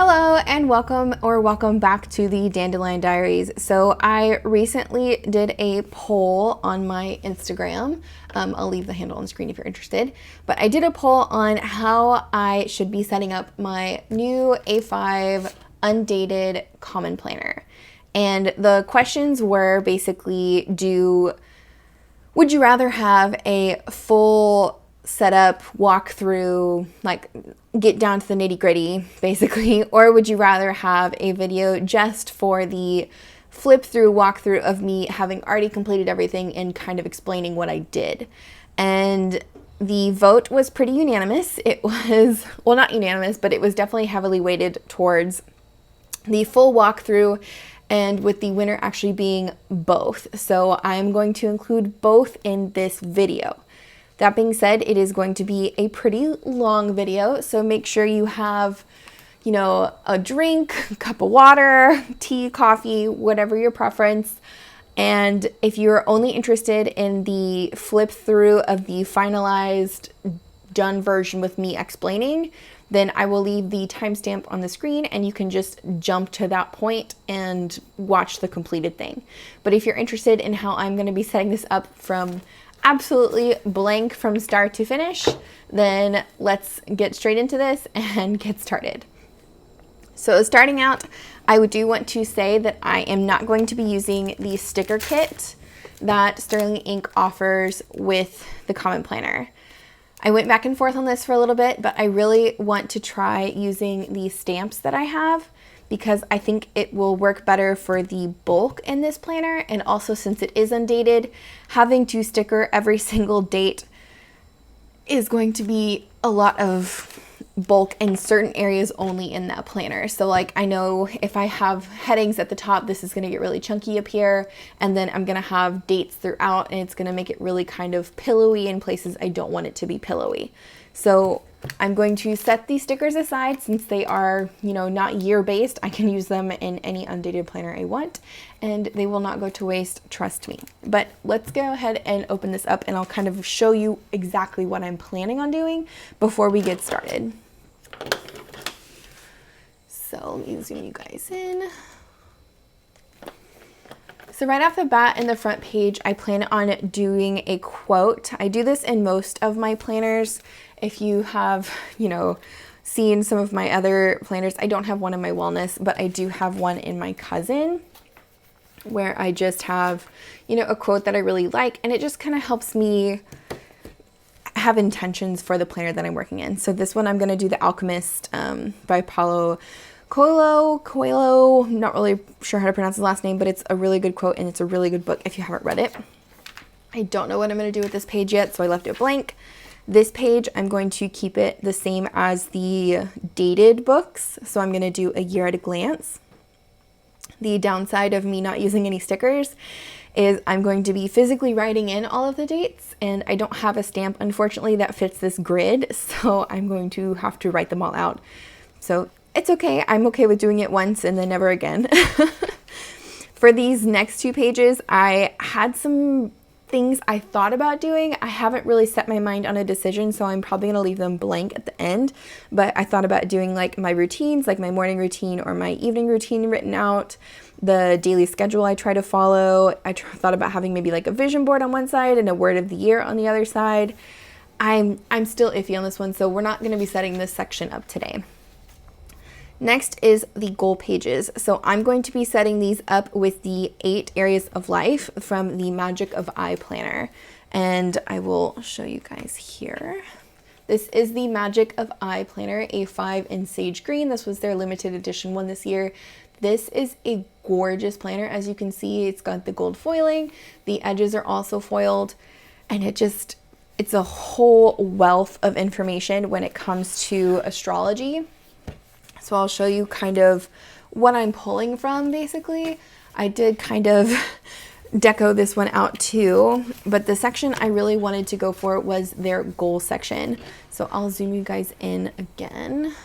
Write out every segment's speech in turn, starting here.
Hello and welcome back to the Dandelion Diaries. So I recently did a poll on my Instagram. I'll leave the handle on the screen if you're interested. But I did a poll on how I should be setting up my new A5 Undated Common Planner. And the questions were basically, would you rather have a full setup, walkthrough, like get down to the nitty-gritty basically, or would you rather have a video just for the flip through walkthrough of me having already completed everything and kind of explaining what I did? And the vote was pretty unanimous. It was, well, not unanimous, but it was definitely heavily weighted towards the full walkthrough, and with the winner actually being both. So I'm going to include both in this video. That being said, it is going to be a pretty long video, so make sure you have, a drink, a cup of water, tea, coffee, whatever your preference. And if you're only interested in the flip through of the finalized, done version with me explaining, then I will leave the timestamp on the screen and you can just jump to that point and watch the completed thing. But if you're interested in how I'm going to be setting this up from absolutely blank from start to finish, then let's get straight into this and get started. So starting out, I do want to say that I am not going to be using the sticker kit that Sterling Ink offers with the Common Planner. I went back and forth on this for a little bit, but I really want to try using the stamps that I have, because I think it will work better for the bulk in this planner. And also, since it is undated, having to sticker every single date is going to be a lot of bulk in certain areas only in that planner. So like, I know if I have headings at the top, this is gonna get really chunky up here, and then I'm gonna have dates throughout, and it's gonna make it really kind of pillowy in places I don't want it to be pillowy. So I'm going to set these stickers aside since they are, not year-based. I can use them in any undated planner I want, and they will not go to waste, trust me. But let's go ahead and open this up, and I'll kind of show you exactly what I'm planning on doing before we get started. So let me zoom you guys in. So right off the bat in the front page, I plan on doing a quote. I do this in most of my planners. If you have, seen some of my other planners, I don't have one in my wellness, but I do have one in my cousin where I just have, a quote that I really like, and it just kind of helps me have intentions for the planner that I'm working in. So this one, I'm going to do The Alchemist by Paulo Coelho. I'm not really sure how to pronounce his last name, but it's a really good quote and it's a really good book if you haven't read it. I don't know what I'm going to do with this page yet, so I left it blank. This page, I'm going to keep it the same as the dated books. So I'm going to do A Year at a Glance. The downside of me not using any stickers is I'm going to be physically writing in all of the dates, and I don't have a stamp, unfortunately, that fits this grid. So I'm going to have to write them all out. So it's okay. I'm okay with doing it once and then never again. For these next two pages, I had some things I thought about doing. I haven't really set my mind on a decision, so I'm probably gonna leave them blank at the end. But I thought about doing like my routines, like my morning routine or my evening routine written out, the daily schedule I try to follow. I thought about having maybe like a vision board on one side and a word of the year on the other side. I'm still iffy on this one, so we're not gonna be setting this section up today. Next is the goal pages. So I'm going to be setting these up with the 8 areas of life from the Magic of I planner. And I will show you guys here. This is the Magic of I planner, A5 in Sage Green. This was their limited edition one this year. This is a gorgeous planner. As you can see, it's got the gold foiling. The edges are also foiled, and it's a whole wealth of information when it comes to astrology. So I'll show you kind of what I'm pulling from, basically. I did kind of deco this one out too, but the section I really wanted to go for was their goal section. So I'll zoom you guys in again.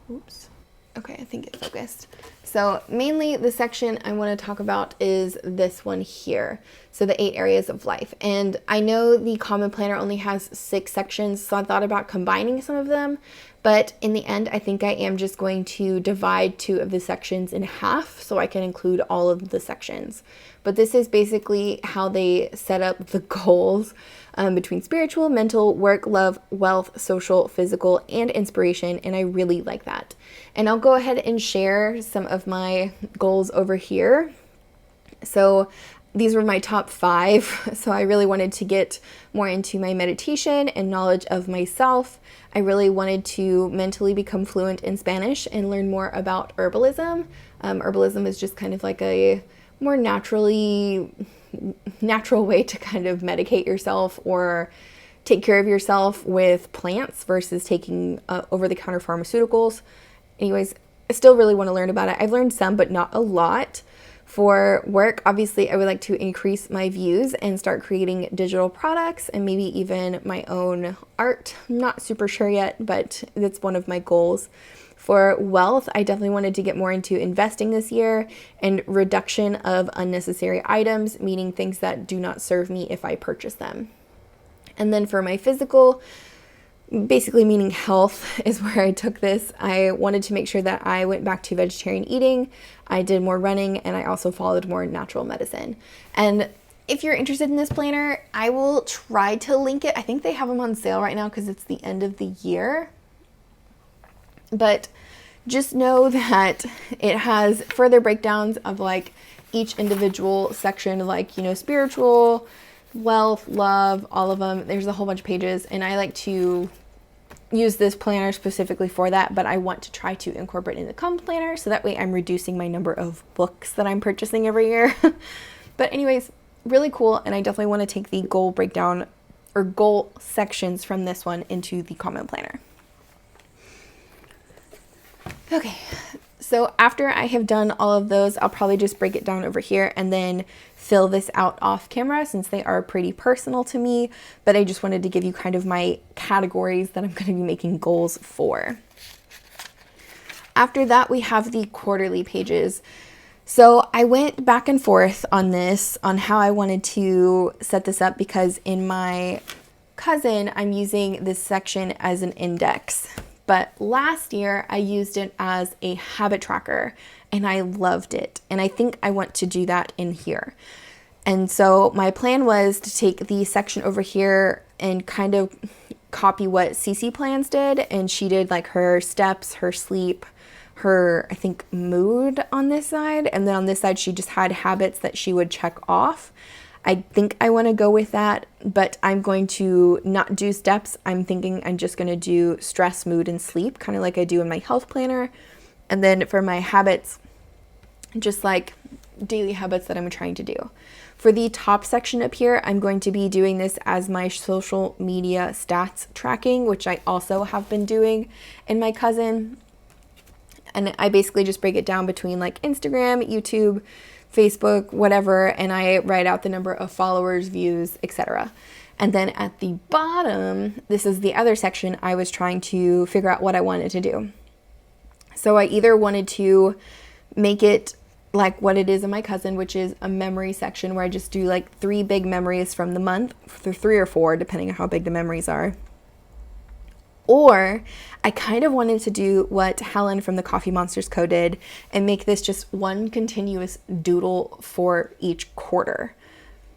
Oops. Okay, I think it focused. So mainly the section I want to talk about is this one here. So the 8 areas of life. And I know the Common Planner only has 6 sections, so I thought about combining some of them, But in the end, I think I am just going to divide 2 of the sections in half so I can include all of the sections. But this is basically how they set up the goals between spiritual, mental, work, love, wealth, social, physical, and inspiration. And I really like that. And I'll go ahead and share some of my goals over here. So these were my top 5. So I really wanted to get more into my meditation and knowledge of myself. I really wanted to mentally become fluent in Spanish and learn more about herbalism. Herbalism is just kind of like a more natural way to kind of medicate yourself or take care of yourself with plants versus taking over-the-counter pharmaceuticals. Anyways, I still really want to learn about it. I've learned some, but not a lot. For work, obviously, I would like to increase my views and start creating digital products and maybe even my own art. I'm not super sure yet, but that's one of my goals. For wealth, I definitely wanted to get more into investing this year and reduction of unnecessary items, meaning things that do not serve me if I purchase them. And then for my physical, basically meaning health is where I took this. I wanted to make sure that I went back to vegetarian eating. I did more running, and I also followed more natural medicine. And if you're interested in this planner, I will try to link it. I think they have them on sale right now because it's the end of the year. But just know that it has further breakdowns of like each individual section, like, you know, spiritual, wealth, love, all of them. There's a whole bunch of pages, and I like to use this planner specifically for that, but I want to try to incorporate it in the Come planner so that way I'm reducing my number of books that I'm purchasing every year. But anyways, really cool, and I definitely want to take the goal breakdown or goal sections from this one into the Common planner. Okay, so after I have done all of those, I'll probably just break it down over here and then fill this out off camera since they are pretty personal to me, but I just wanted to give you kind of my categories that I'm going to be making goals for. After that, we have the quarterly pages. So I went back and forth on this, on how I wanted to set this up, because in my cousin, I'm using this section as an index. But last year I used it as a habit tracker and I loved it. And I think I want to do that in here. And so my plan was to take the section over here and kind of copy what 𝗙𝘃 plans did. And she did like her steps, her sleep, her, I think, mood on this side. And then on this side, she just had habits that she would check off. I think I want to go with that, but I'm going to not do steps. I'm thinking I'm just going to do stress, mood, and sleep, kind of like I do in my health planner. And then for my habits, just like daily habits that I'm trying to do. For the top section up here, I'm going to be doing this as my social media stats tracking, which I also have been doing in my cousin. And I basically just break it down between like Instagram, YouTube, Facebook, whatever, and I write out the number of followers, views, etc. And then at the bottom, this is the other section, I was trying to figure out what I wanted to do. So I either wanted to make it like what it is in my cousin, which is a memory section where I just do like 3 big memories from the month, 3 or 4, depending on how big the memories are. Or I kind of wanted to do what Helen from the Coffee Monsters Co. did and make this just one continuous doodle for each quarter.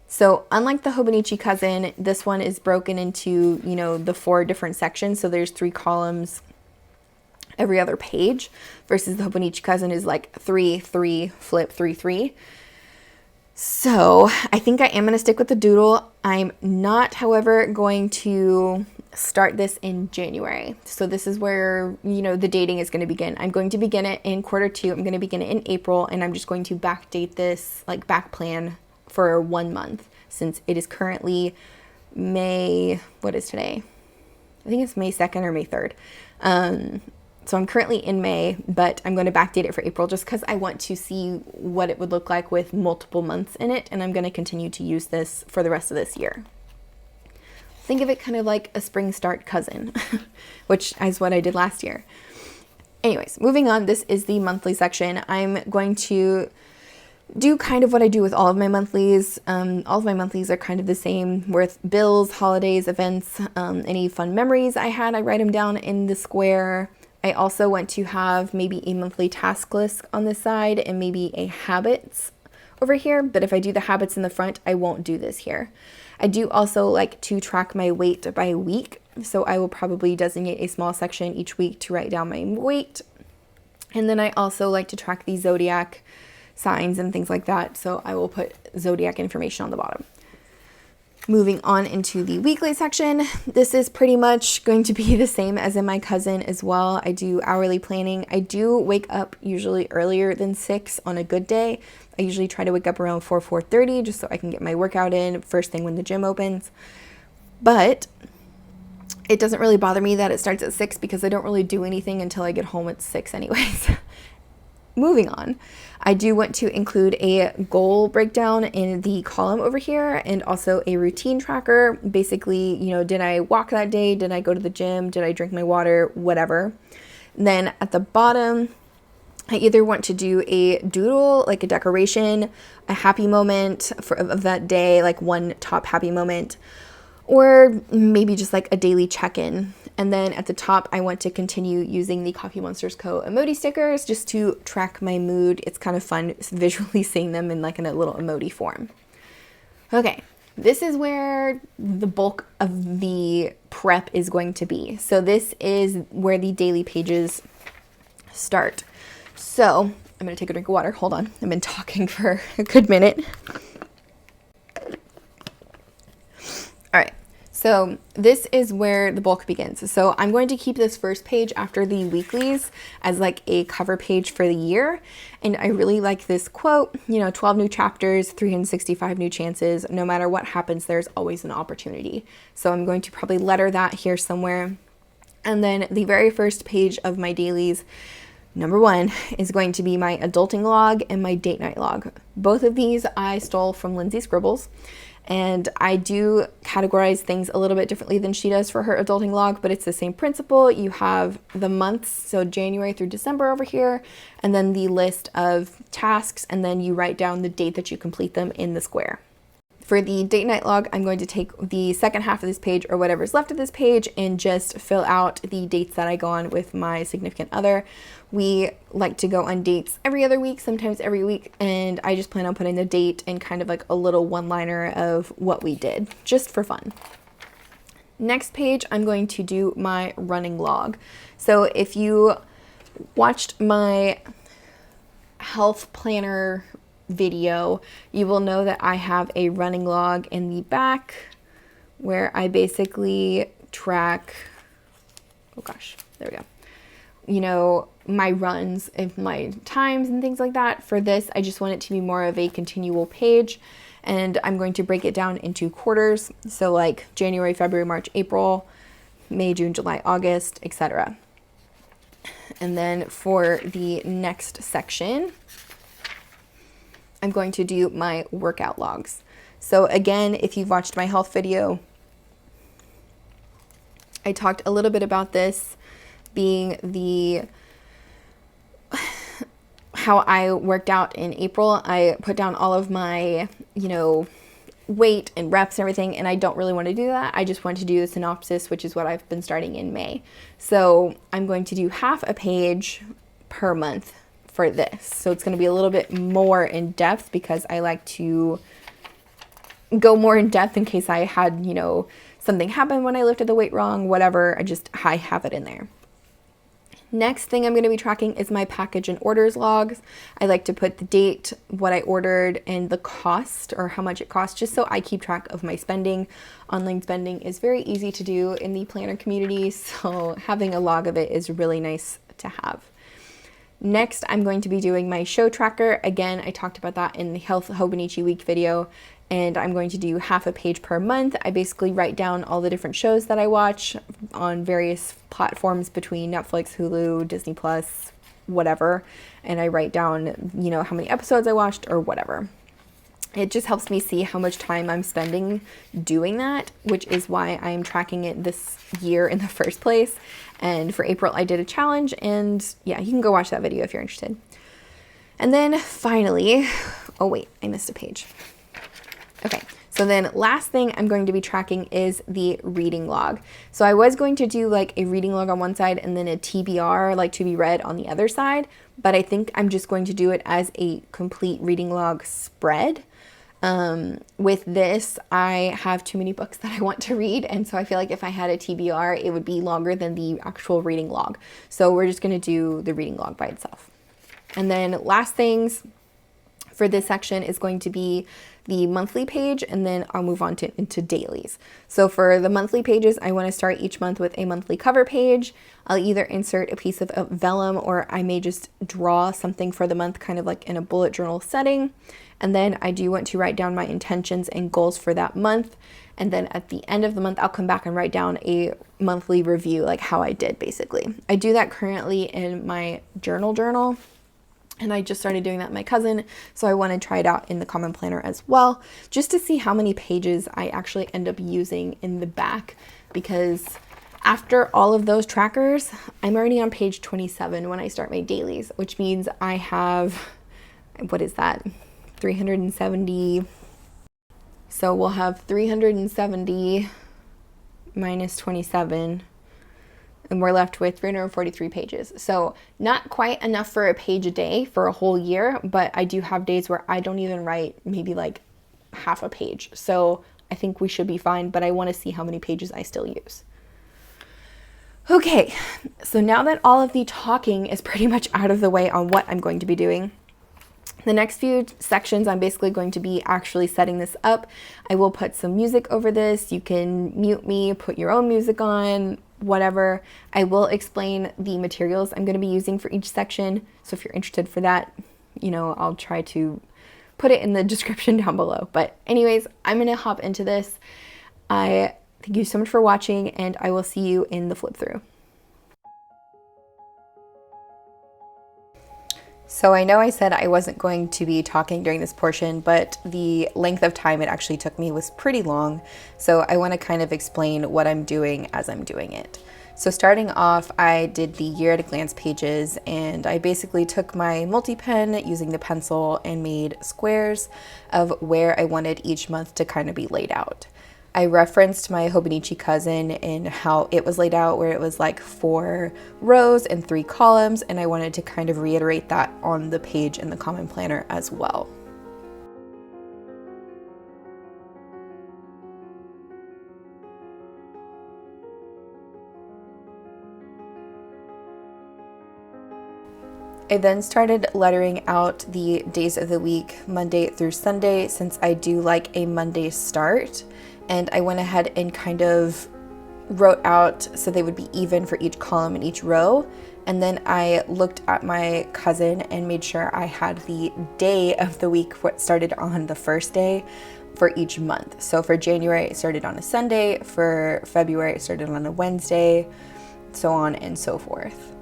So unlike the 𝗬𝗏𝗁𝐺 cousin, this one is broken into, you know, the 4 different sections. So there's 3 columns every other page versus the 𝗬𝗏𝗁𝐺 cousin is like 3, 3, flip, 3, 3. So I think I am going to stick with the doodle. I'm not, however, going to start this in January. So this is where, you know, the dating is going to begin. I'm going to begin it in quarter 2. I'm going to begin it in April, and I'm just going to backdate this, like back plan for 1 month, since it is currently May, what is today? I think it's May 2nd or May 3rd. So I'm currently in May, but I'm going to backdate it for April just because I want to see what it would look like with multiple months in it, and I'm going to continue to use this for the rest of this year. Think of it kind of like a spring start cousin, which is what I did last year. Anyways, moving on, this is the monthly section. I'm going to do kind of what I do with all of my monthlies. All of my monthlies are kind of the same with bills, holidays, events, any fun memories I had, I write them down in the square. I also want to have maybe a monthly task list on this side and maybe a habits over here, but if I do the habits in the front, I won't do this here. I do also like to track my weight by week, so I will probably designate a small section each week to write down my weight. And then I also like to track the zodiac signs and things like that, so I will put zodiac information on the bottom. Moving on into the weekly section, this is pretty much going to be the same as in my cousin as well. I do hourly planning. I do wake up usually earlier than 6 on a good day. I usually try to wake up around 4:30 just so I can get my workout in first thing when the gym opens. But it doesn't really bother me that it starts at 6 because I don't really do anything until I get home at 6 anyways. Moving on, I do want to include a goal breakdown in the column over here and also a routine tracker. Basically, you know, did I walk that day? Did I go to the gym? Did I drink my water? Whatever. And then at the bottom, I either want to do a doodle, like a decoration, a happy moment of that day, like one top happy moment, or maybe just like a daily check-in. And then at the top, I want to continue using the 𝗏𝗏𝗏𝗏𝗏 emoji stickers just to track my mood. It's kind of fun visually seeing them in like in a little emoji form. Okay, this is where the bulk of the prep is going to be. So this is where the daily pages start. So I'm going to take a drink of water. Hold on. I've been talking for a good minute. All right. So this is where the bulk begins. So I'm going to keep this first page after the weeklies as like a cover page for the year. And I really like this quote, you know, 12 new chapters, 365 new chances. No matter what happens, there's always an opportunity. So I'm going to probably letter that here somewhere. And then the very first page of my dailies, number 1, is going to be my adulting log and my date night log. Both of these I stole from Lindsay Scribbles. And I do categorize things a little bit differently than she does for her adulting log, but it's the same principle. You have the months, so January through December over here, and then the list of tasks, and then you write down the date that you complete them in the square. For the date night log, I'm going to take the second half of this page or whatever's left of this page and just fill out the dates that I go on with my significant other. We like to go on dates every other week, sometimes every week, and I just plan on putting the date and kind of like a little one-liner of what we did, just for fun. Next page, I'm going to do my running log. So if you watched my health planner video, you will know that I have a running log in the back where I basically track, oh gosh, there we go, you know, my runs and my times and things like that. For this, I just want it to be more of a continual page, and I'm going to break it down into quarters. So like January, February, March, April, May, June, July, August, etc. And then for the next section, I'm going to do my workout logs. So again, if you've watched my health video, I talked a little bit about this being the how I worked out in April. I put down all of my, you know, weight and reps and everything, and I don't really want to do that. I just want to do the synopsis, which is what I've been starting in May. So I'm going to do half a page per month for this. So it's going to be a little bit more in depth because I like to go more in depth in case I had, you know, something happen when I lifted the weight wrong, whatever. I have it in there. Next thing I'm going to be tracking is my package and orders logs. I like to put the date, what I ordered, and the cost or how much it costs, just so I keep track of my spending. Online spending is very easy to do in the planner community, so having a log of it is really nice to have. Next, I'm going to be doing my show tracker. Again, I talked about that in the Health Hobonichi Week video, and I'm going to do half a page per month. I basically write down all the different shows that I watch on various platforms between Netflix, Hulu, Disney Plus, whatever, and I write down, you know, how many episodes I watched or whatever. It just helps me see how much time I'm spending doing that, which is why I'm tracking it this year in the first place. And for April, I did a challenge, and yeah, you can go watch that video if you're interested. And then finally, Oh wait, I missed a page. Okay, so then last thing I'm going to be tracking is the reading log. So I was going to do like a reading log on one side and then a TBR, like to be read, on the other side, but I think I'm just going to do it as a complete reading log spread. With this, I have too many books that I want to read, and so I feel like if I had a TBR, it would be longer than the actual reading log. So we're just going to do the reading log by itself. And then last things for this section is going to be the monthly page, and then I'll move on into dailies. So for the monthly pages, I want to start each month with a monthly cover page. I'll either insert a piece of vellum, or I may just draw something for the month, kind of like in a bullet journal setting. And then I do want to write down my intentions and goals for that month. And then at the end of the month, I'll come back and write down a monthly review, like how I did basically. I do that currently in my journal. And I just started doing that with my cousin, so I want to try it out in the Common Planner as well, just to see how many pages I actually end up using in the back, because after all of those trackers, I'm already on page 27 when I start my dailies, which means I have, what is that, 370, so we'll have 370 minus 27, and we're left with 343 pages. So not quite enough for a page a day for a whole year, but I do have days where I don't even write maybe like half a page. So I think we should be fine, but I want to see how many pages I still use. Okay, so now that all of the talking is pretty much out of the way on what I'm going to be doing, the next few sections, I'm basically going to be actually setting this up. I will put some music over this. You can mute me, put your own music on, whatever. I will explain the materials I'm going to be using for each section. So if you're interested for that, you know, I'll try to put it in the description down below. But anyways, I'm going to hop into this. I thank you so much for watching, and I will see you in the flip through. So I know I said I wasn't going to be talking during this portion, but the length of time it actually took me was pretty long. So I want to kind of explain what I'm doing as I'm doing it. So starting off, I did the year at a glance pages, and I basically took my multi-pen using the pencil and made squares of where I wanted each month to kind of be laid out. I referenced my 𝗬𝗃𝗁𝐵𝐺 cousin in how it was laid out, where it was like 4 rows and 3 columns, and I wanted to kind of reiterate that on the page in the Common Planner as well. I then started lettering out the days of the week, Monday through Sunday, since I do like a Monday start. And I went ahead and kind of wrote out so they would be even for each column and each row. And then I looked at my cousin and made sure I had the day of the week, what started on the first day for each month. So for January, it started on a Sunday. For February, it started on a Wednesday, so on and so forth.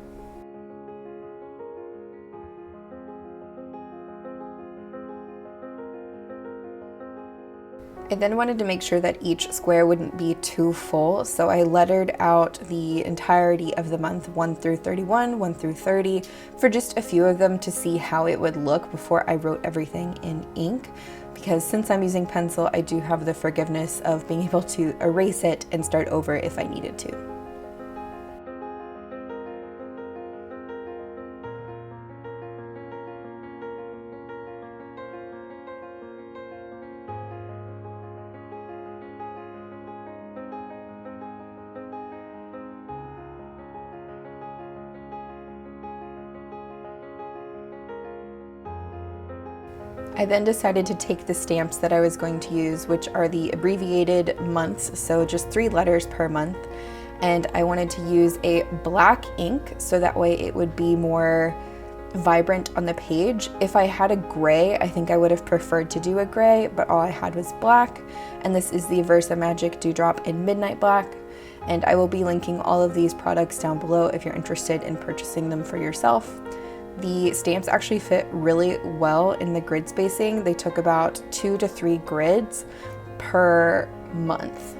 I then wanted to make sure that each square wouldn't be too full, so I lettered out the entirety of the month 1 through 31, 1 through 30, for just a few of them to see how it would look before I wrote everything in ink, because since I'm using pencil, I do have the forgiveness of being able to erase it and start over if I needed to. I then decided to take the stamps that I was going to use, which are the abbreviated months, so just 3 letters per month, and I wanted to use a black ink so that way it would be more vibrant on the page. If I had a gray, I think I would have preferred to do a gray, but all I had was black, and this is the Versa Magic Dewdrop in Midnight Black, and I will be linking all of these products down below if you're interested in purchasing them for yourself. The stamps actually fit really well in the grid spacing. They took about 2 to 3 grids per month.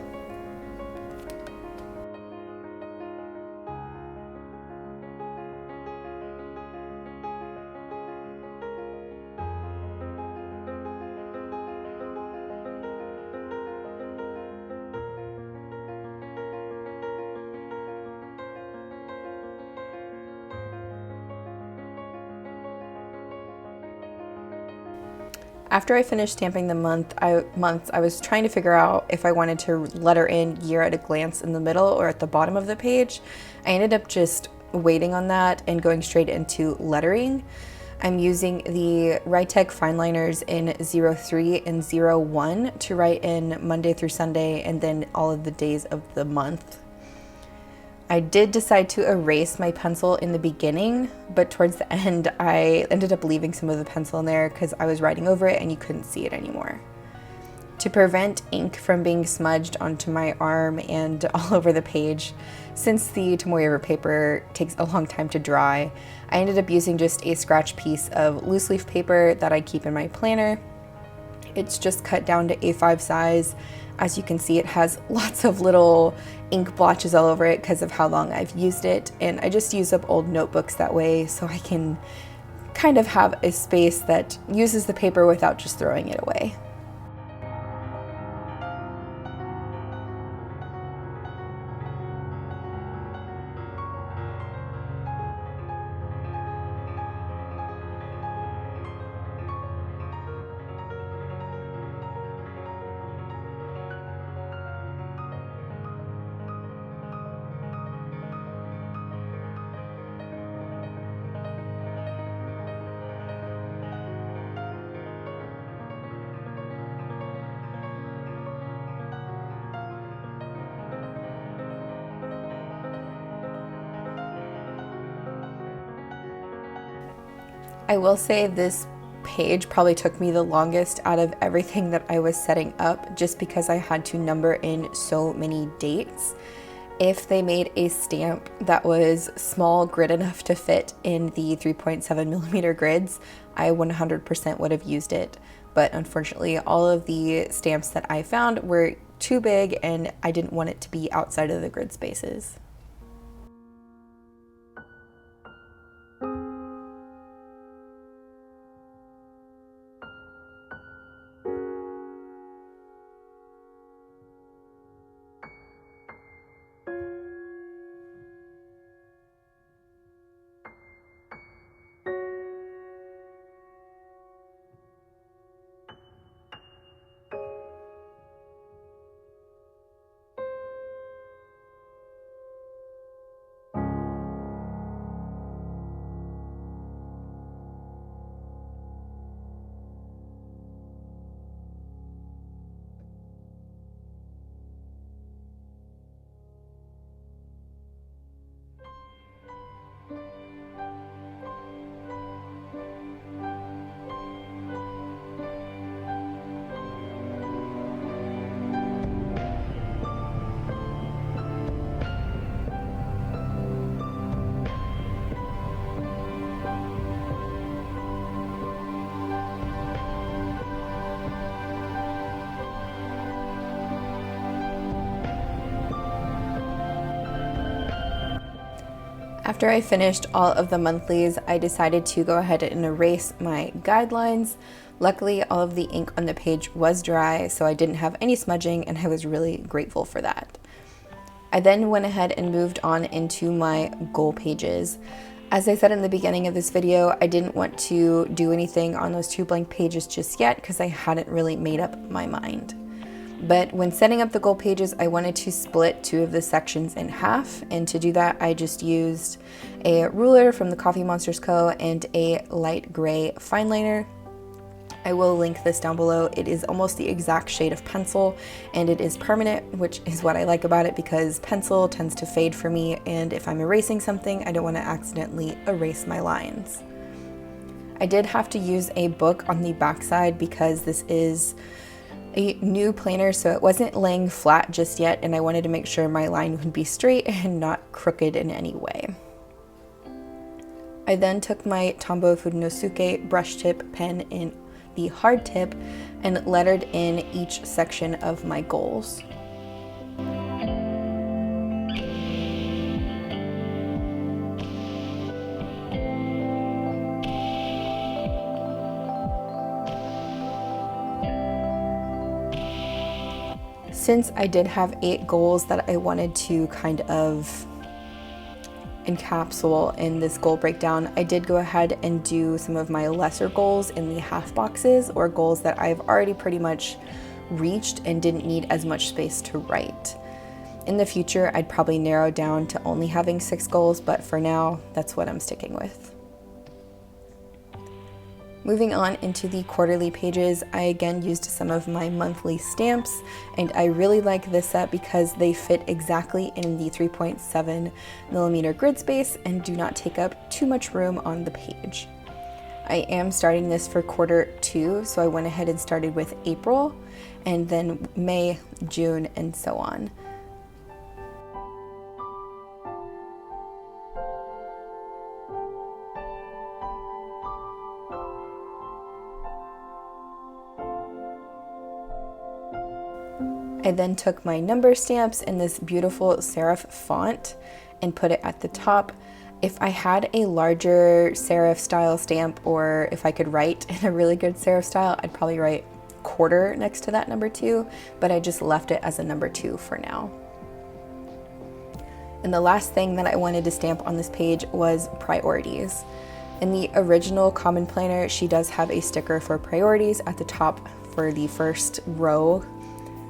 After I finished stamping the months, I was trying to figure out if I wanted to letter in year at a glance in the middle or at the bottom of the page. I ended up just waiting on that and going straight into lettering. I'm using the Write-Tech fine liners in 03 and 01 to write in Monday through Sunday and then all of the days of the month. I did decide to erase my pencil in the beginning, but towards the end I ended up leaving some of the pencil in there because I was writing over it and you couldn't see it anymore. To prevent ink from being smudged onto my arm and all over the page, since the tomoe paper takes a long time to dry, I ended up using just a scratch piece of loose leaf paper that I keep in my planner. It's just cut down to A5 size. As you can see, it has lots of little ink blotches all over it because of how long I've used it, and I just use up old notebooks that way so I can kind of have a space that uses the paper without just throwing it away. I will say this page probably took me the longest out of everything that I was setting up just because I had to number in so many dates. If they made a stamp that was small grid enough to fit in the 3.7mm grids, I 100% would have used it. But unfortunately, all of the stamps that I found were too big and I didn't want it to be outside of the grid spaces. After I finished all of the monthlies, I decided to go ahead and erase my guidelines. Luckily, all of the ink on the page was dry, so I didn't have any smudging, and I was really grateful for that. I then went ahead and moved on into my goal pages. As I said in the beginning of this video, I didn't want to do anything on those 2 blank pages just yet because I hadn't really made up my mind. But when setting up the goal pages, I wanted to split 2 of the sections in half, and to do that I just used a ruler from the Coffee Monsters Co. and a light gray fine liner. I will link this down below. It is almost the exact shade of pencil, and it is permanent, which is what I like about it because pencil tends to fade for me, and if I'm erasing something, I don't want to accidentally erase my lines. I did have to use a book on the back side because this is a new planner, so it wasn't laying flat just yet, and I wanted to make sure my line would be straight and not crooked in any way. I then took my Tombow Fudenosuke brush tip pen in the hard tip and lettered in each section of my goals. Since I did have 8 goals that I wanted to kind of encapsule in this goal breakdown, I did go ahead and do some of my lesser goals in the half boxes, or goals that I've already pretty much reached and didn't need as much space to write. In the future, I'd probably narrow down to only having 6 goals, but for now, that's what I'm sticking with. Moving on into the quarterly pages, I again used some of my monthly stamps, and I really like this set because they fit exactly in the 3.7mm grid space and do not take up too much room on the page. I am starting this for quarter 2, so I went ahead and started with April, and then May, June, and so on. I then took my number stamps in this beautiful serif font and put it at the top. If I had a larger serif style stamp, or if I could write in a really good serif style, I'd probably write quarter next to that number 2, but I just left it as a number 2 for now. And the last thing that I wanted to stamp on this page was priorities. In the original common planner, she does have a sticker for priorities at the top for the first row,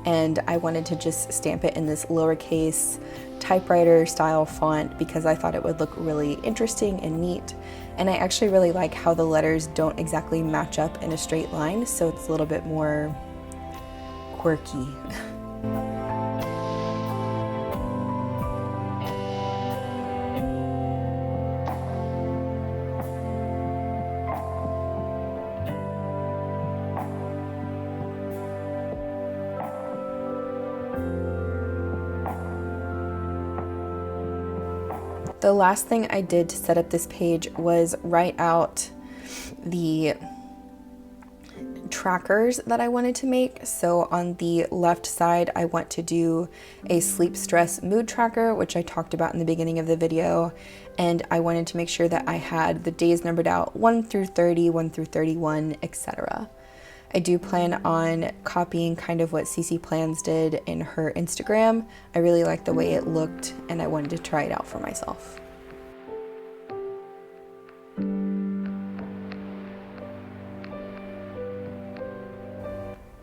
and I wanted to just stamp it in this lowercase typewriter style font because I thought it would look really interesting and neat. And I actually really like how the letters don't exactly match up in a straight line, so it's a little bit more quirky. The last thing I did to set up this page was write out the trackers that I wanted to make. So on the left side, I want to do a sleep stress mood tracker, which I talked about in the beginning of the video. And I wanted to make sure that I had the days numbered out 1 through 30, 1 through 31, etc. I do plan on copying kind of what 𝗙𝘃 Plans did in her Instagram. I really liked the way it looked, and I wanted to try it out for myself.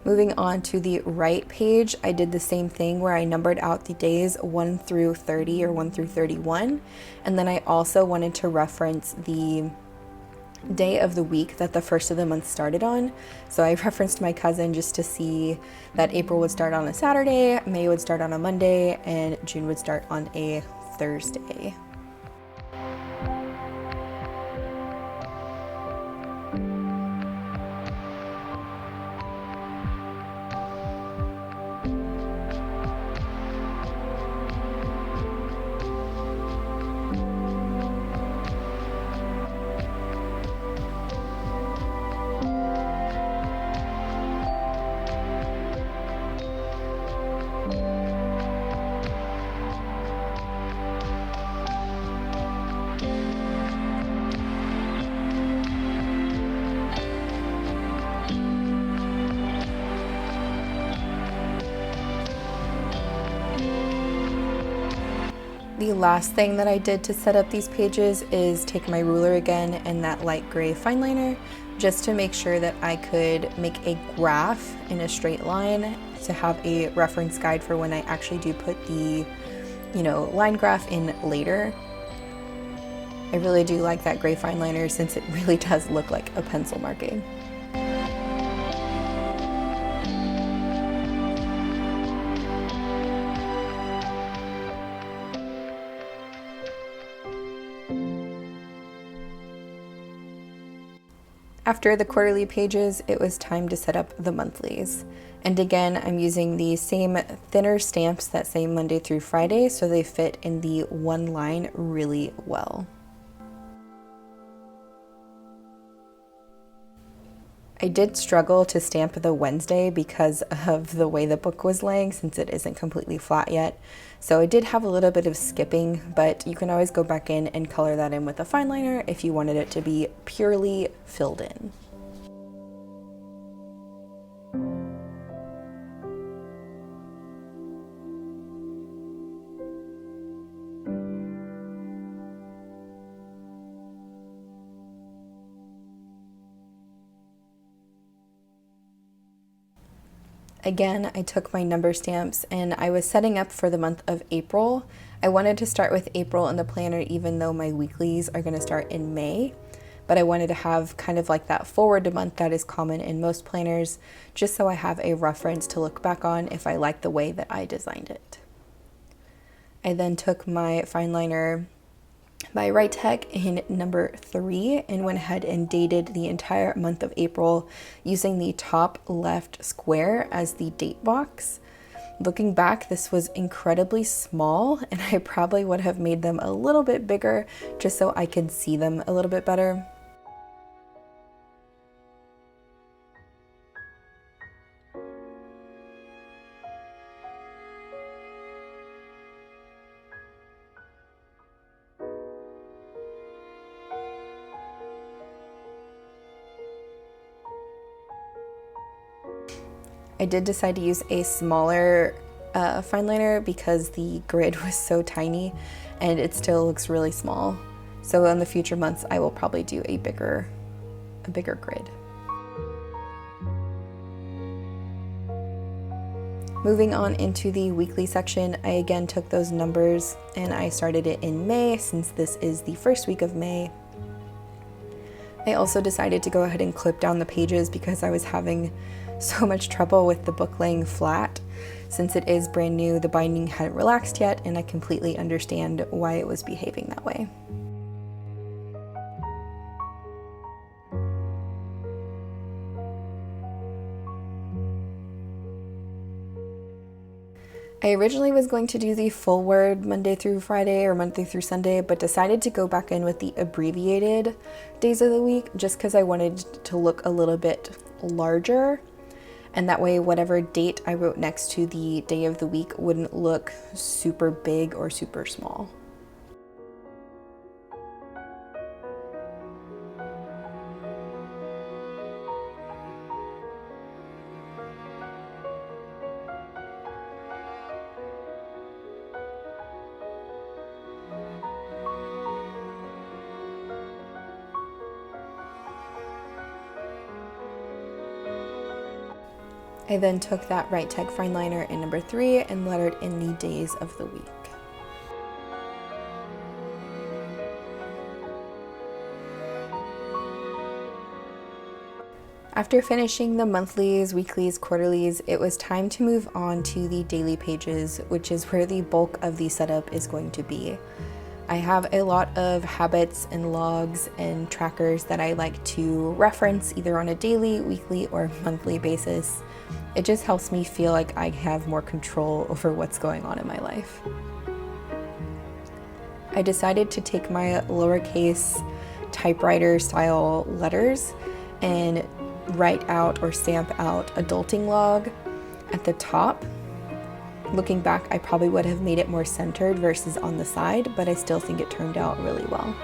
Moving on to the right page, I did the same thing where I numbered out the days 1 through 30 or 1 through 31, and then I also wanted to reference the day of the week that the first of the month started on. So I referenced my cousin just to see that April would start on a Saturday, May would start on a Monday, and June would start on a Thursday. The last thing that I did to set up these pages is take my ruler again and that light gray fine liner just to make sure that I could make a graph in a straight line to have a reference guide for when I actually do put the, line graph in later. I really do like that gray fine liner since it really does look like a pencil marking. After the quarterly pages, it was time to set up the monthlies. And again, I'm using the same thinner stamps that say Monday through Friday, so they fit in the one line really well. I did struggle to stamp the Wednesday because of the way the book was laying, since it isn't completely flat yet. So I did have a little bit of skipping, but you can always go back in and color that in with a fine liner if you wanted it to be purely filled in. Again, I took my number stamps and I was setting up for the month of April. I wanted to start with April in the planner even though my weeklies are going to start in May. But I wanted to have kind of like that forward month that is common in most planners, just so I have a reference to look back on if I like the way that I designed it. I then took my fine liner by 𝗦𝘃𝗃 in number 3 and went ahead and dated the entire month of April using the top left square as the date box. Looking back, this was incredibly small and I probably would have made them a little bit bigger just so I could see them a little bit better. I did decide to use a smaller fine liner because the grid was so tiny and it still looks really small. So in the future months, I will probably do a bigger grid. Moving on into the weekly section, I again took those numbers and I started it in May since this is the first week of May. I also decided to go ahead and clip down the pages because I was having so much trouble with the book laying flat. Since it is brand new, the binding hadn't relaxed yet, and I completely understand why it was behaving that way. I originally was going to do the full word Monday through Friday or Monday through Sunday, but decided to go back in with the abbreviated days of the week just because I wanted to look a little bit larger. And that way, whatever date I wrote next to the day of the week wouldn't look super big or super small. I then took that 𝗦𝘃𝗃 fine liner in number 3 and lettered in the days of the week. After finishing the monthlies, weeklies, quarterlies, it was time to move on to the daily pages, which is where the bulk of the setup is going to be. I have a lot of habits and logs and trackers that I like to reference either on a daily, weekly, or monthly basis. It just helps me feel like I have more control over what's going on in my life. I decided to take my lowercase typewriter style letters and write out or stamp out adulting log at the top. Looking back, I probably would have made it more centered versus on the side, but I still think it turned out really well.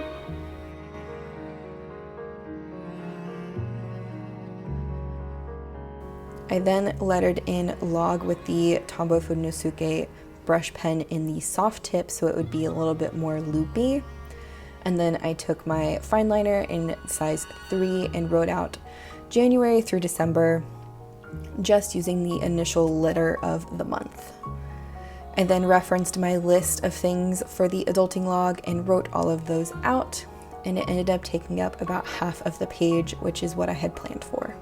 I then lettered in log with the Tombow Funosuke brush pen in the soft tip so it would be a little bit more loopy. And then I took my fine liner in size 3 and wrote out January through December, just using the initial letter of the month. I then referenced my list of things for the adulting log and wrote all of those out, and it ended up taking up about half of the page, which is what I had planned for.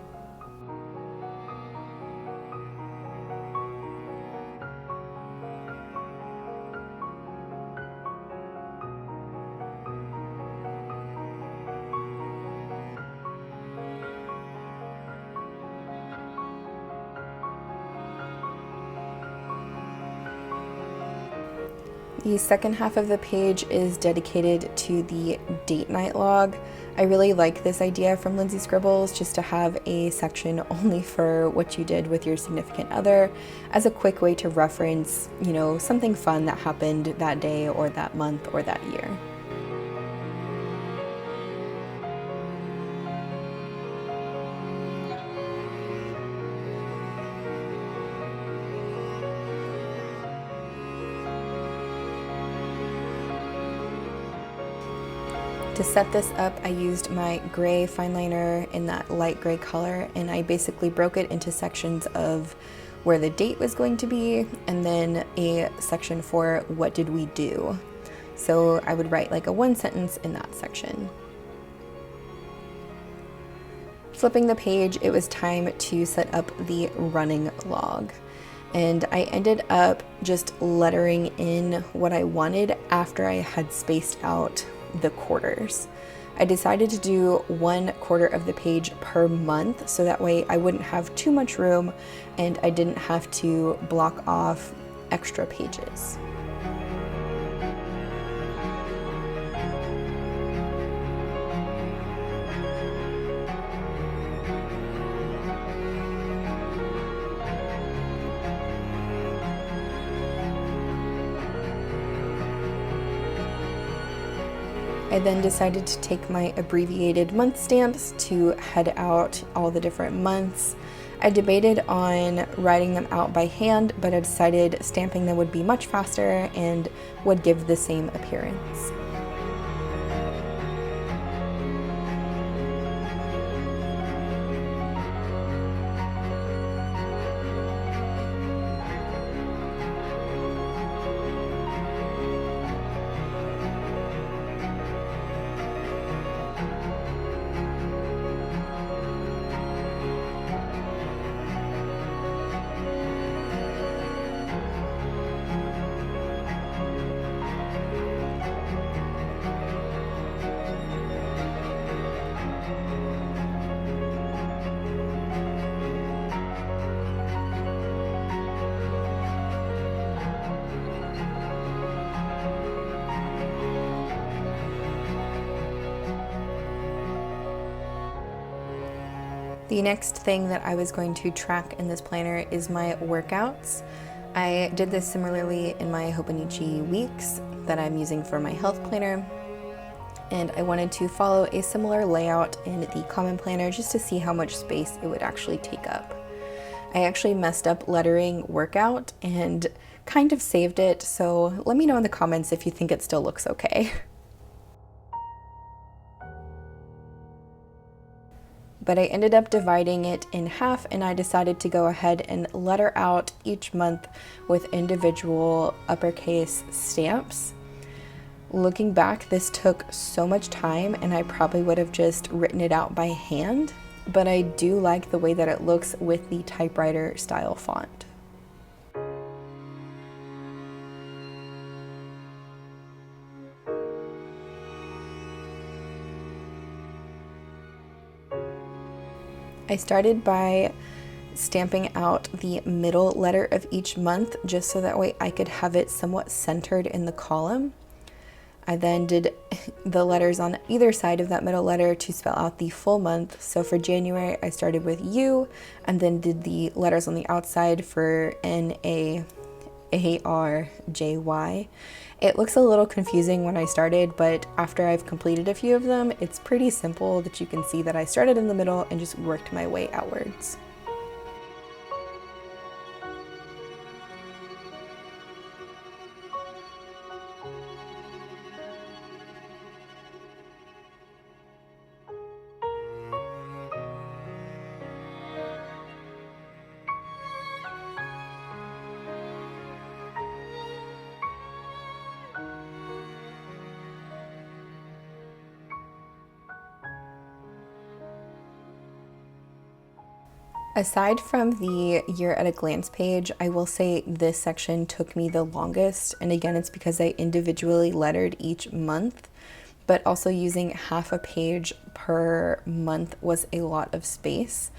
The second half of the page is dedicated to the date night log. I really like this idea from Lindsay Scribbles, just to have a section only for what you did with your significant other as a quick way to reference, something fun that happened that day or that month or that year. To set this up, I used my gray fine liner in that light gray color, and I basically broke it into sections of where the date was going to be, and then a section for what did we do. So I would write like a one sentence in that section. Flipping the page, it was time to set up the running log. And I ended up just lettering in what I wanted after I had spaced out the quarters. I decided to do 1/4 of the page per month, so that way I wouldn't have too much room and I didn't have to block off extra pages. I then decided to take my abbreviated month stamps to head out all the different months. I debated on writing them out by hand, but I decided stamping them would be much faster and would give the same appearance. The next thing that I was going to track in this planner is my workouts. I did this similarly in my 𝗧𝗏𝗎𝐻 weeks that I'm using for my health planner, and I wanted to follow a similar layout in the common planner just to see how much space it would actually take up. I actually messed up lettering workout and kind of saved it, so let me know in the comments if you think it still looks okay. But I ended up dividing it in half, and I decided to go ahead and letter out each month with individual uppercase stamps. Looking back, this took so much time and I probably would have just written it out by hand, but I do like the way that it looks with the typewriter style font. I started by stamping out the middle letter of each month just so that way I could have it somewhat centered in the column. I then did the letters on either side of that middle letter to spell out the full month. So for January, I started with U and then did the letters on the outside for 𝗦𝘃𝗃𝗃𝗃𝗃𝗃𝗃. It looks a little confusing when I started, but after I've completed a few of them, it's pretty simple that you can see that I started in the middle and just worked my way outwards. Aside from the year at a glance page, I will say this section took me the longest, and again it's because I individually lettered each month, but also using half a page per month was a lot of space,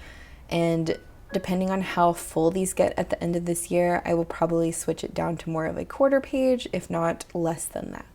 and depending on how full these get at the end of this year, I will probably switch it down to more of a quarter page, if not less than that.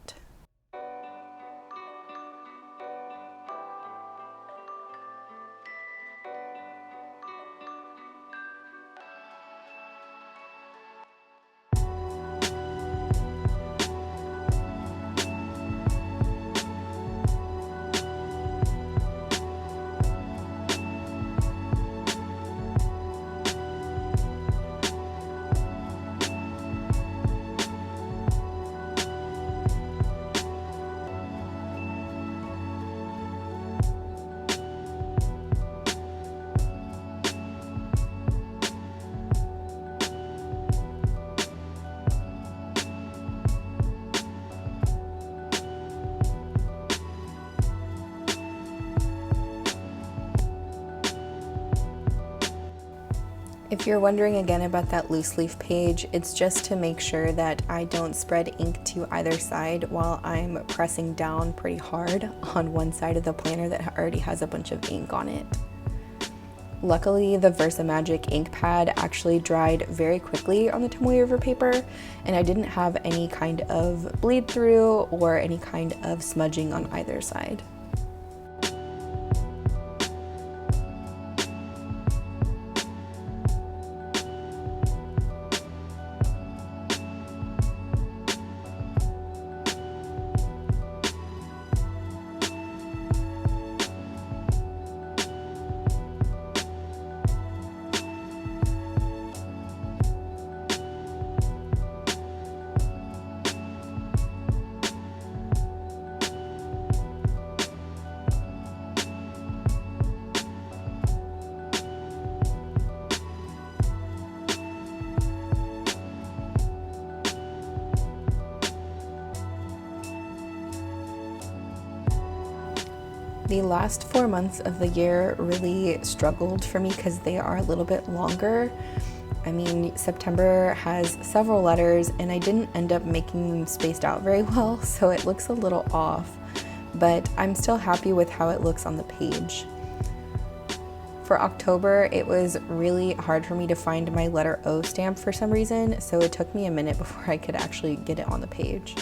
If you're wondering again about that loose leaf page, it's just to make sure that I don't spread ink to either side while I'm pressing down pretty hard on one side of the planner that already has a bunch of ink on it. Luckily, the VersaMagic ink pad actually dried very quickly on the Tomoe River paper, and I didn't have any kind of bleed through or any kind of smudging on either side. The last 4 months of the year really struggled for me because they are a little bit longer. I mean, September has several letters and I didn't end up making them spaced out very well, so it looks a little off, but I'm still happy with how it looks on the page. For October, it was really hard for me to find my letter O stamp for some reason, so it took me a minute before I could actually get it on the page.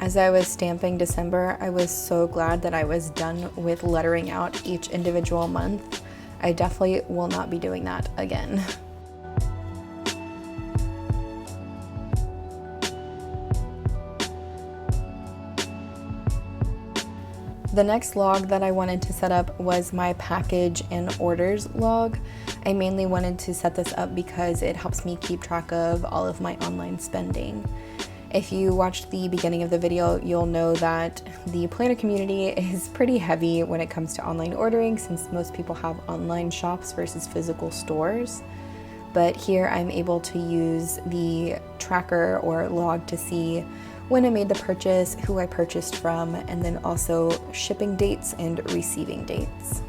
As I was stamping December, I was so glad that I was done with lettering out each individual month. I definitely will not be doing that again. The next log that I wanted to set up was my package and orders log. I mainly wanted to set this up because it helps me keep track of all of my online spending. If you watched the beginning of the video, you'll know that the planner community is pretty heavy when it comes to online ordering since most people have online shops versus physical stores. But here I'm able to use the tracker or log to see when I made the purchase, who I purchased from, and then also shipping dates and receiving dates.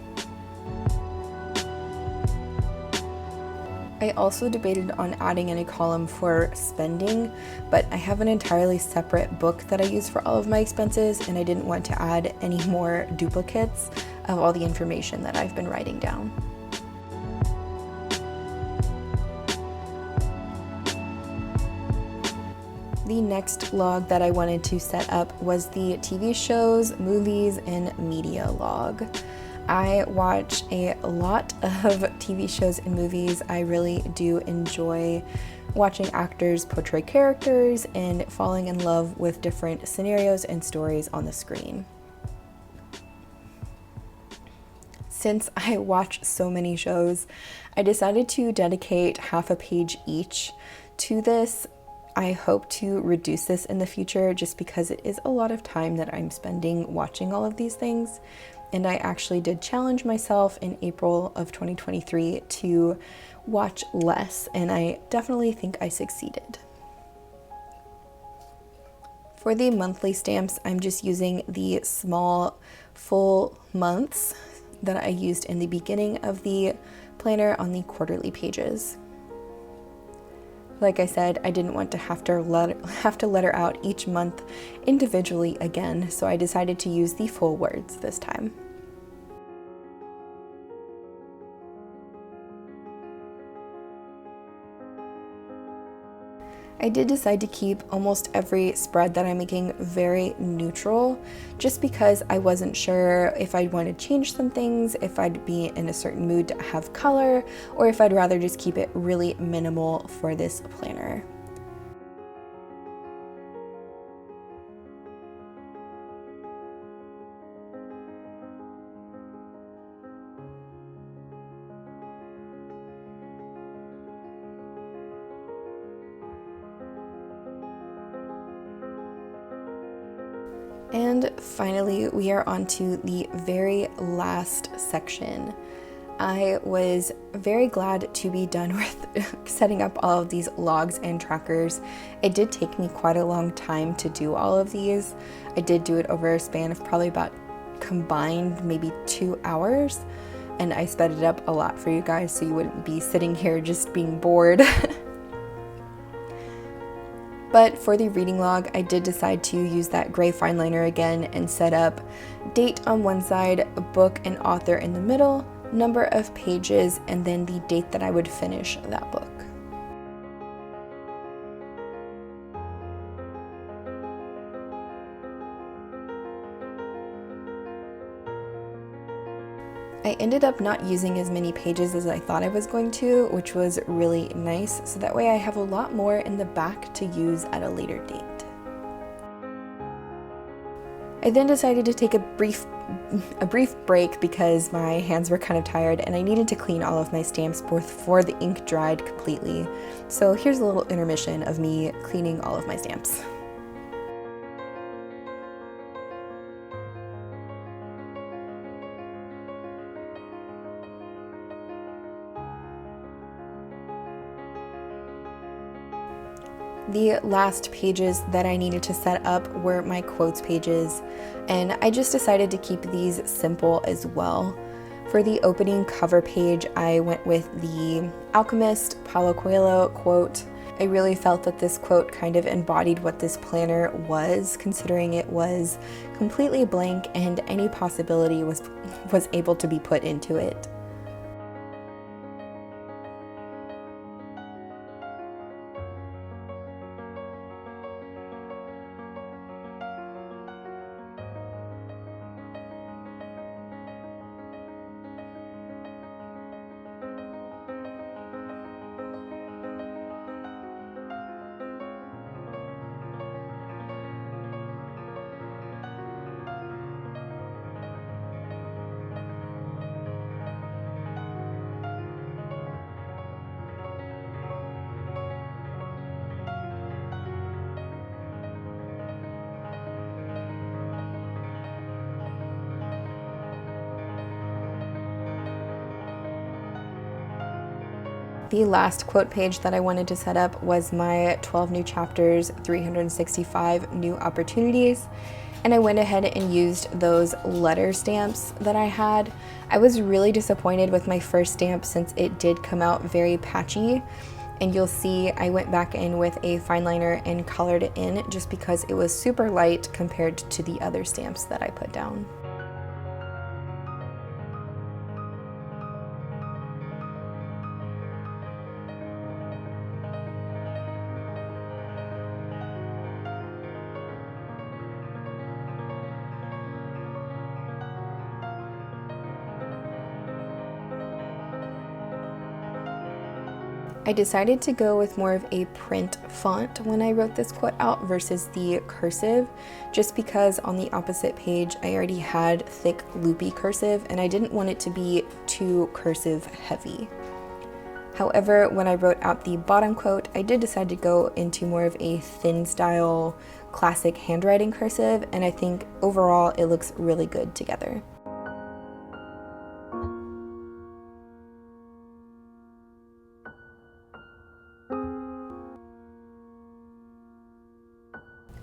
I also debated on adding in a column for spending, but I have an entirely separate book that I use for all of my expenses, and I didn't want to add any more duplicates of all the information that I've been writing down. The next log that I wanted to set up was the TV shows, movies, and media log. I watch a lot of TV shows and movies. I really do enjoy watching actors portray characters and falling in love with different scenarios and stories on the screen. Since I watch so many shows, I decided to dedicate half a page each to this. I hope to reduce this in the future just because it is a lot of time that I'm spending watching all of these things. And I actually did challenge myself in April of 2023 to watch less, and I definitely think I succeeded. For the monthly stamps, I'm just using the small full months that I used in the beginning of the planner on the quarterly pages. Like I said, I didn't want to have to letter out each month individually again, so I decided to use the full words this time. I did decide to keep almost every spread that I'm making very neutral, just because I wasn't sure if I'd want to change some things, if I'd be in a certain mood to have color, or if I'd rather just keep it really minimal for this planner. And finally, we are on to the very last section. I was very glad to be done with setting up all of these logs and trackers. It did take me quite a long time to do all of these. I did do it over a span of probably about combined maybe 2 hours, and I sped it up a lot for you guys so you wouldn't be sitting here just being bored. But for the reading log, I did decide to use that gray fine liner again and set up date on one side, book and author in the middle, number of pages, and then the date that I would finish that book. I ended up not using as many pages as I thought I was going to, which was really nice, so that way I have a lot more in the back to use at a later date. I then decided to take a brief break because my hands were kind of tired and I needed to clean all of my stamps before the ink dried completely. So here's a little intermission of me cleaning all of my stamps. The last pages that I needed to set up were my quotes pages, and I just decided to keep these simple as well. For the opening cover page, I went with the alchemist Paulo Coelho quote. I really felt that this quote kind of embodied what this planner was, considering it was completely blank and any possibility was able to be put into it. The last quote page that I wanted to set up was my 12 new chapters, 365 new opportunities, and I went ahead and used those letter stamps that I had. I was really disappointed with my first stamp since it did come out very patchy, and you'll see I went back in with a fine liner and colored it in just because it was super light compared to the other stamps that I put down. I decided to go with more of a print font when I wrote this quote out versus the cursive, just because on the opposite page I already had thick loopy cursive and I didn't want it to be too cursive heavy. However, when I wrote out the bottom quote, I did decide to go into more of a thin style classic handwriting cursive, and I think overall it looks really good together.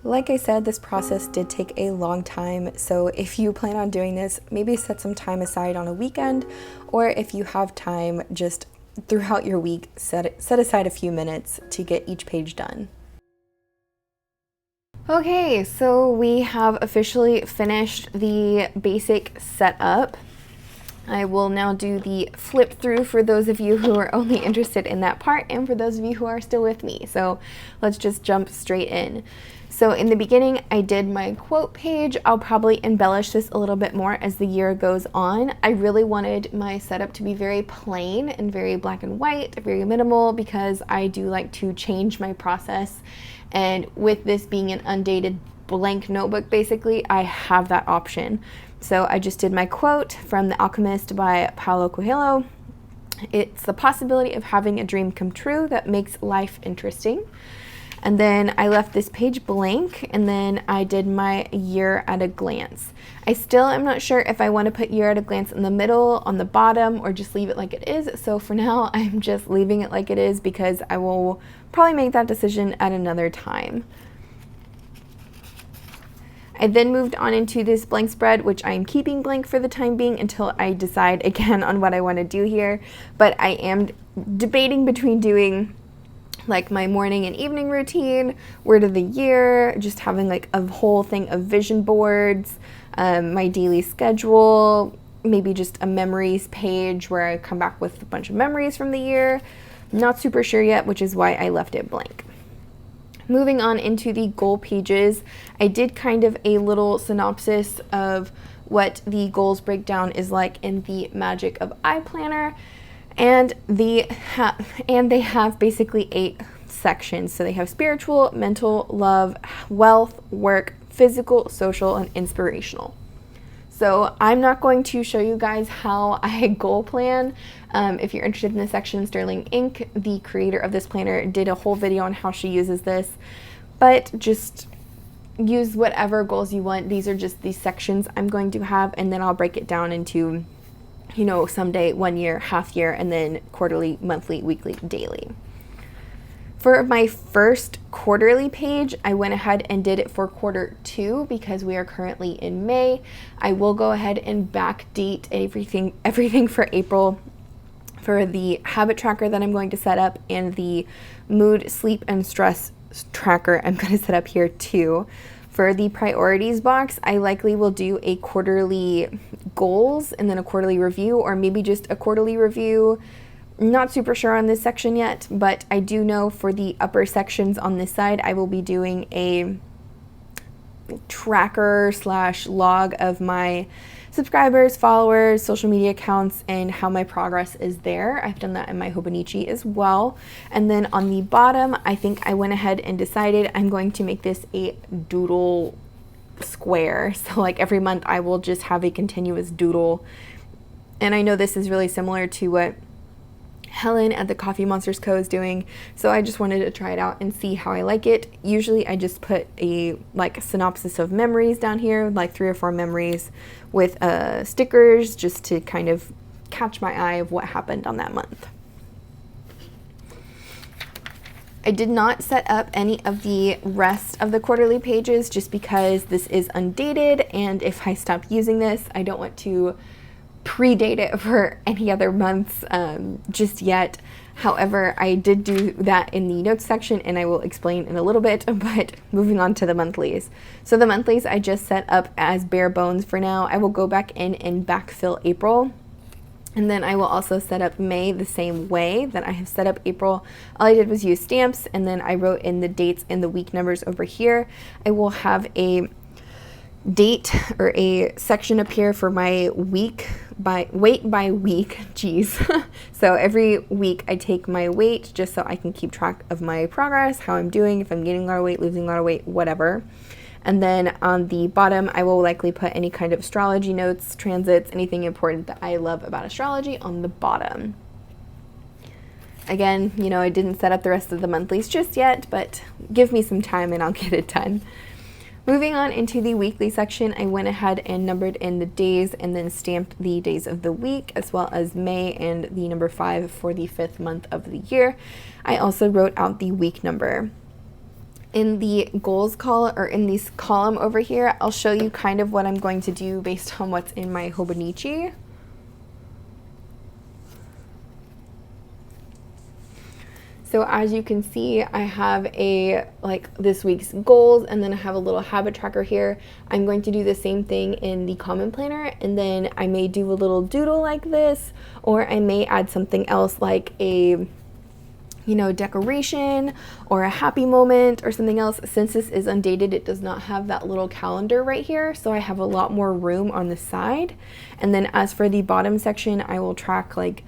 Like I said, this process did take a long time, so if you plan on doing this, maybe set some time aside on a weekend, or if you have time, just throughout your week, set aside a few minutes to get each page done. Okay, so we have officially finished the basic setup. I will now do the flip through for those of you who are only interested in that part and for those of you who are still with me. So let's just jump straight in. So in the beginning, I did my quote page. I'll probably embellish this a little bit more as the year goes on. I really wanted my setup to be very plain and very black and white, very minimal, because I do like to change my process. And with this being an undated blank notebook, basically, I have that option. So I just did my quote from The Alchemist by Paulo Coelho. It's the possibility of having a dream come true that makes life interesting. And then I left this page blank, and then I did my year at a glance. I still am not sure if I want to put year at a glance in the middle, on the bottom, or just leave it like it is. So for now, I'm just leaving it like it is because I will probably make that decision at another time. I then moved on into this blank spread, which I am keeping blank for the time being until I decide again on what I want to do here. But I am debating between doing like my morning and evening routine, word of the year, just having like a whole thing of vision boards, my daily schedule, maybe just a memories page where I come back with a bunch of memories from the year. Not super sure yet, which is why I left it blank. Moving on into the goal pages, I did kind of a little synopsis of what the goals breakdown is like in the Magic of I planner. And they have basically 8 sections. So they have spiritual, mental, love, wealth, work, physical, social, and inspirational. So I'm not going to show you guys how I goal plan. If you're interested in this section, Sterling Inc., the creator of this planner, did a whole video on how she uses this. But just use whatever goals you want. These are just the sections I'm going to have, and then I'll break it down into, you know, someday 1 year, half year, and then quarterly, monthly, weekly, daily. For my first quarterly page, I went ahead and did it for Q2 because we are currently in May. I will go ahead and backdate everything for April for the habit tracker that I'm going to set up, and the mood, sleep, and stress tracker I'm going to set up here too. For the priorities box, I likely will do a quarterly goals and then a quarterly review, or maybe just a quarterly review. Not super sure on this section yet, but I do know for the upper sections on this side, I will be doing a tracker / log of my subscribers, followers, social media accounts, and how my progress is there. I've done that in my 𝗦𝘃𝗁𝐵𝐺 as well. And then on the bottom, I think I went ahead and decided I'm going to make this a doodle square. So like every month I will just have a continuous doodle. And I know this is really similar to what Helen at the Coffee Monsters Co. is doing, so I just wanted to try it out and see how I like it. Usually I just put a synopsis of memories down here, like 3 or 4 memories with stickers, just to kind of catch my eye of what happened on that month. I did not set up any of the rest of the quarterly pages just because this is undated, and if I stop using this, I don't want to predate it for any other months just yet. However, I did do that in the notes section, and I will explain in a little bit. But moving on to the monthlies. So the monthlies I just set up as bare bones for now. I will go back in and backfill April. And then I will also set up May the same way that I have set up April. All I did was use stamps, and then I wrote in the dates and the week numbers over here. I will have a date or a section up here for my weight by week. Jeez. So every week I take my weight just so I can keep track of my progress, how I'm doing, if I'm gaining a lot of weight, losing a lot of weight, whatever. And then on the bottom, I will likely put any kind of astrology notes, transits, anything important that I love about astrology on the bottom. Again, you know, I didn't set up the rest of the monthlies just yet, but give me some time and I'll get it done. Moving on into the weekly section, I went ahead and numbered in the days and then stamped the days of the week, as well as May and the number 5 for the 5th month of the year. I also wrote out the week number. In the goals column, or in this column over here, I'll show you kind of what I'm going to do based on what's in my 𝗦𝘃𝗁𝐵𝐺. So as you can see, I have this week's goals, and then I have a little habit tracker here. I'm going to do the same thing in the common planner, and then I may do a little doodle like this, or I may add something else like a decoration or a happy moment or something else. Since this is undated, it does not have that little calendar right here, so I have a lot more room on the side. And then as for the bottom section, I will track like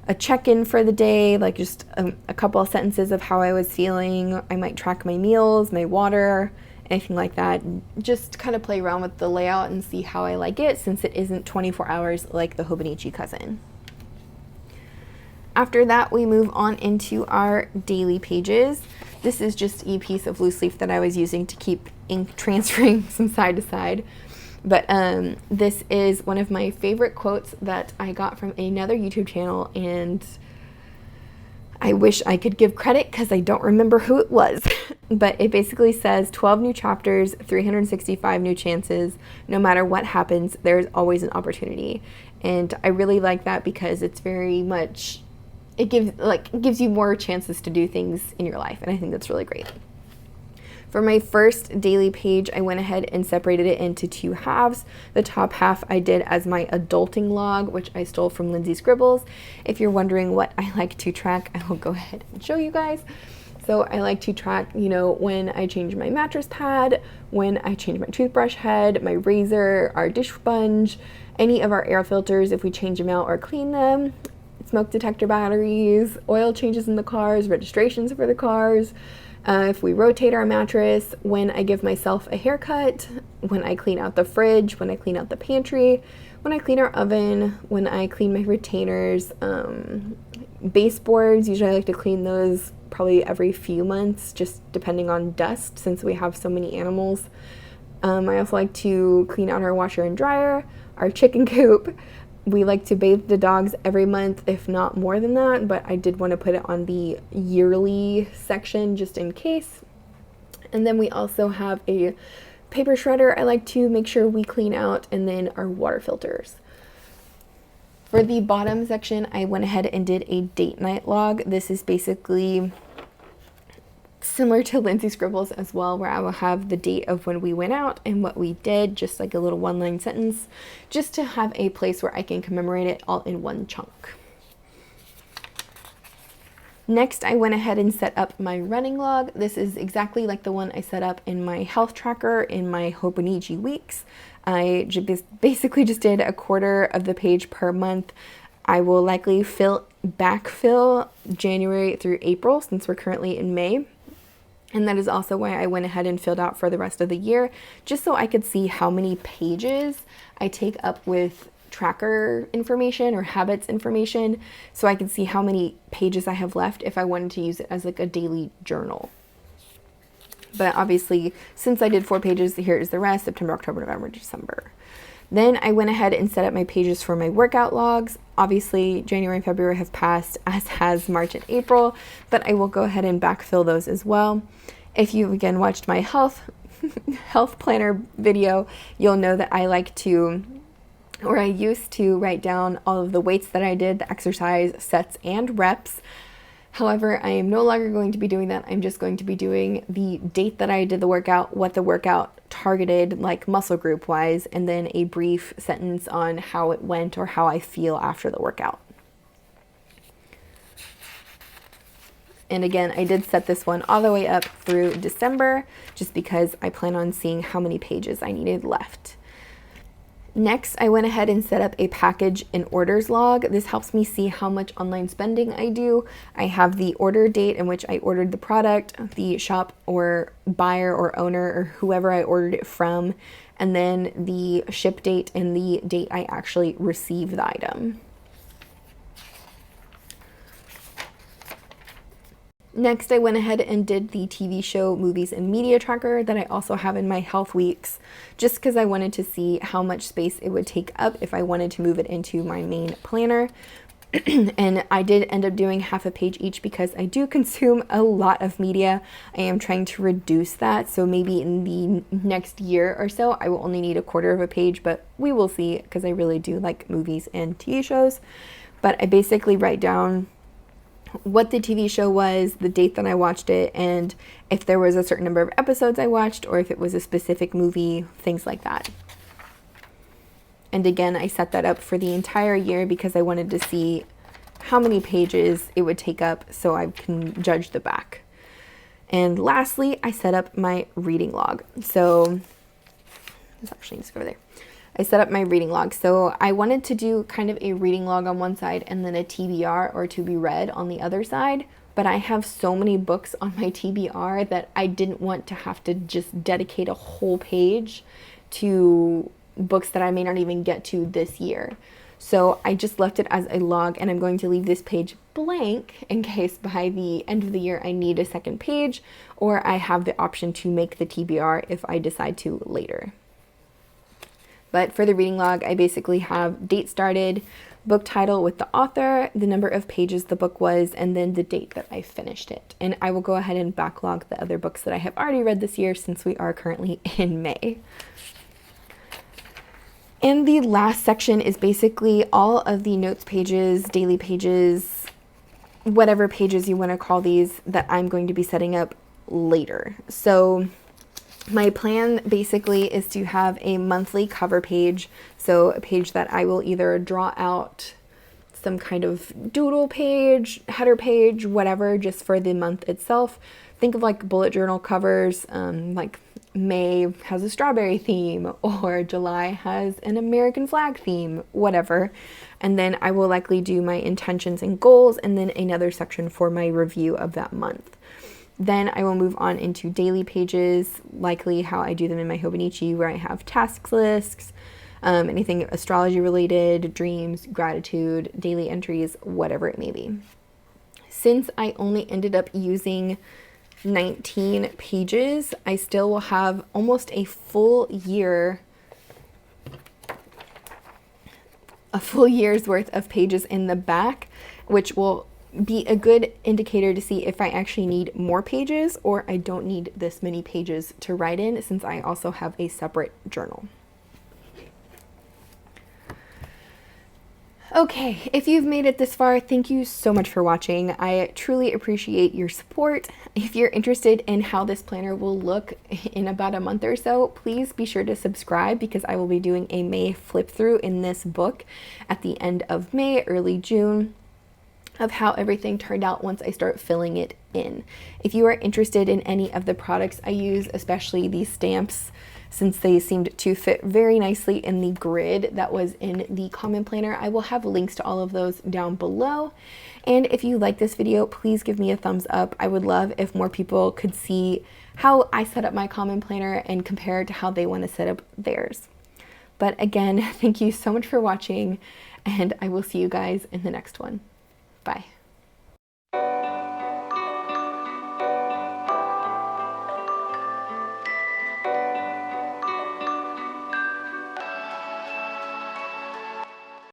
a check-in for the day, like just a couple of sentences of how I was feeling. I might track my meals, my water, anything like that. Just kind of play around with the layout and see how I like it, since it isn't 24 hours like the 𝗬𝗏𝗁𝐺 cousin. After that, we move on into our daily pages. This is just a piece of loose leaf that I was using to keep ink transferring from side to side. But this is one of my favorite quotes that I got from another YouTube channel, and I wish I could give credit because I don't remember who it was. But it basically says 12 new chapters, 365 new chances. No matter what happens, there's always an opportunity. And I really like that because it's very much, it gives you more chances to do things in your life, and I think that's really great. For my first daily page, I went ahead and separated it into 2 halves. The top half I did as my adulting log, which I stole from Lindsay Scribbles. If you're wondering what I like to track, I will go ahead and show you guys. So I like to track, when I change my mattress pad, when I change my toothbrush head, my razor, our dish sponge, any of our air filters if we change them out or clean them, smoke detector batteries, oil changes in the cars, registrations for the cars, if we rotate our mattress, when I give myself a haircut, when I clean out the fridge, when I clean out the pantry, when I clean our oven, when I clean my retainers, baseboards. Usually I like to clean those probably every few months, just depending on dust, since we have so many animals. I also like to clean out our washer and dryer, our chicken coop. We like to bathe the dogs every month, if not more than that, but I did want to put it on the yearly section just in case. And then we also have a paper shredder I like to make sure we clean out, and then our water filters. For the bottom section, I went ahead and did a date night log. This is basically similar to Lindsay Scribbles as well, where I will have the date of when we went out and what we did, just like a little one-line sentence, just to have a place where I can commemorate it all in one chunk. Next, I went ahead and set up my running log. This is exactly like the one I set up in my health tracker in my 𝗬𝗏𝗁𝐺 weeks. I basically just did a quarter of the page per month. I will likely backfill January through April, since we're currently in May. And that is also why I went ahead and filled out for the rest of the year, just so I could see how many pages I take up with tracker information or habits information, so I could see how many pages I have left if I wanted to use it as like a daily journal. But obviously, since I did 4 pages, here is the rest: September, October, November, December. Then I went ahead and set up my pages for my workout logs. Obviously, January and February have passed, as has March and April, but I will go ahead and backfill those as well. If you again watched my health planner video, you'll know that I used to write down all of the weights that I did, the exercise sets and reps. However, I am no longer going to be doing that. I'm just going to be doing the date that I did the workout, what the workout targeted, like muscle group wise, and then a brief sentence on how it went or how I feel after the workout. And again, I did set this one all the way up through December, just because I plan on seeing how many pages I needed left. Next, I went ahead and set up a package and orders log. This helps me see how much online spending I do. I have the order date in which I ordered the product, the shop or buyer or owner or whoever I ordered it from, and then the ship date and the date I actually received the item. Next, I went ahead and did the TV show, movies, and media tracker that I also have in my health weeks, just because I wanted to see how much space it would take up if I wanted to move it into my main planner. And I did end up doing half a page each because I do consume a lot of media. I am trying to reduce that, so maybe in the next year or so I will only need a quarter of a page, but we will see, because I really do like movies and TV shows. But I basically write down what the TV show was, the date that I watched it, and if there was a certain number of episodes I watched, or if it was a specific movie, things like that. And again, I set that up for the entire year because I wanted to see how many pages it would take up so I can judge the back. And lastly, I set up my reading log. So let's actually just go over there. I set up my reading log. So I wanted to do kind of a reading log on one side and then a TBR, or to be read, on the other side. But I have so many books on my TBR that I didn't want to have to just dedicate a whole page to books that I may not even get to this year. So I just left it as a log, and I'm going to leave this page blank in case by the end of the year I need a second page, or I have the option to make the TBR if I decide to later. But for the reading log, I basically have date started, book title with the author, the number of pages the book was, and then the date that I finished it. And I will go ahead and backlog the other books that I have already read this year since we are currently in May. And the last section is basically all of the notes pages, daily pages, whatever pages you want to call these, that I'm going to be setting up later. So my plan basically is to have a monthly cover page. So a page that I will either draw out some kind of doodle page, header page, whatever, just for the month itself. Think of like bullet journal covers, like May has a strawberry theme, or July has an American flag theme, whatever. And then I will likely do my intentions and goals, and then another section for my review of that month. Then I will move on into daily pages, likely how I do them in my 𝗦𝘃𝗍𝗁, where I have task lists, anything astrology related, dreams, gratitude, daily entries, whatever it may be. Since I only ended up using 19 pages, I still will have almost a full year's worth of pages in the back, which will be a good indicator to see if I actually need more pages or I don't need this many pages to write in, since I also have a separate journal. Okay, if you've made it this far, thank you so much for watching. I truly appreciate your support. If you're interested in how this planner will look in about a month or so, please be sure to subscribe, because I will be doing a May flip through in this book at the end of May, early June, of how everything turned out once I start filling it in. If you are interested in any of the products I use, especially these stamps, since they seemed to fit very nicely in the grid that was in the common planner, I will have links to all of those down below. And if you like this video, please give me a thumbs up. I would love if more people could see how I set up my common planner and compare it to how they want to set up theirs. But again, thank you so much for watching, and I will see you guys in the next one. Bye.